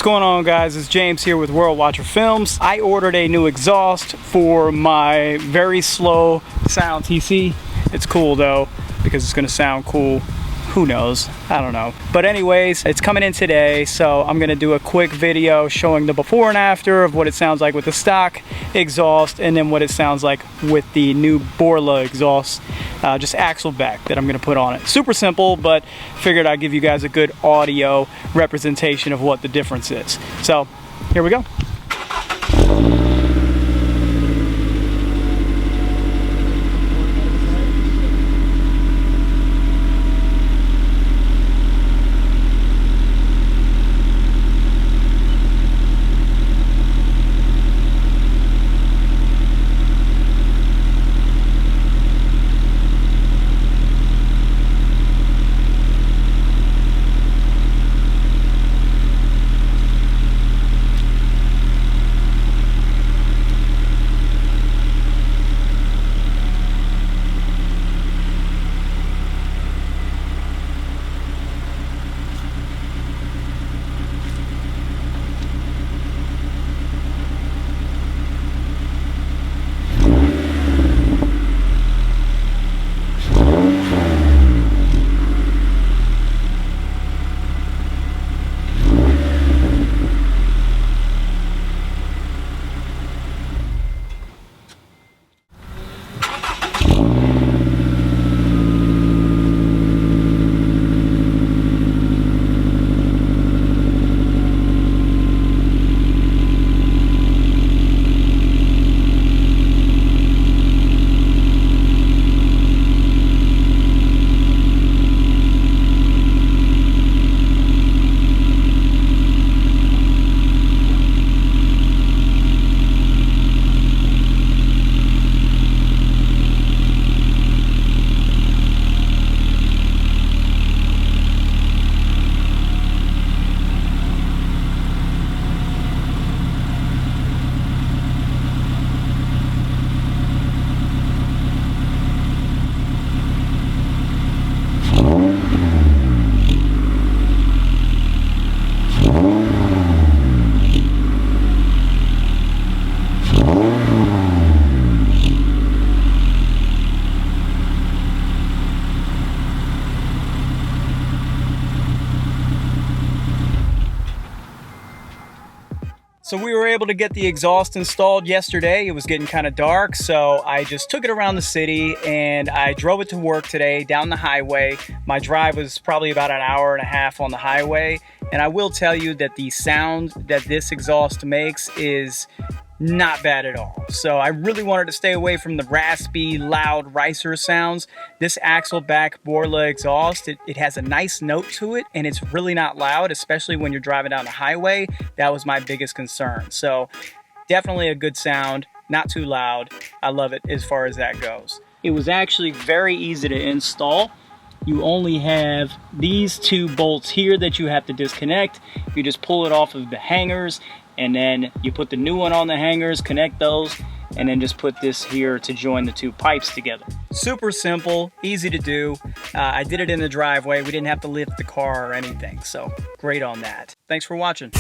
What's going on, guys? It's James here with World Watcher Films. I ordered a new exhaust for my very slow Scion Tc. It's cool though, because it's gonna sound cool. Who knows? I don't know. But anyways, it's coming in today, so I'm gonna do a quick video showing the before and after of what it sounds like with the stock exhaust, and then what it sounds like with the new Borla exhaust, just axle back that I'm gonna put on it. Super simple, but figured I'd give you guys a good audio representation of what the difference is. So here we go. So we were able to get the exhaust installed yesterday. It was getting kind of dark, so I just took it around the city and I drove it to work today down the highway. My drive was probably about an hour and a half on the highway, and I will tell you that the sound that this exhaust makes is not bad at all. So I really wanted to stay away from the raspy, loud ricer sounds. This axle back Borla exhaust, it has a nice note to it, and it's really not loud, especially when you're driving down the highway. That was my biggest concern. So definitely a good sound, not too loud. I love it as far as that goes. It was actually very easy to install. You only have these two bolts here that you have to disconnect. You just pull it off of the hangers, and then you put the new one on the hangers, connect those, and then just put this here to join the two pipes together. Super simple, easy to do. I did it in the driveway. We didn't have to lift the car or anything, so great on that. Thanks for watching.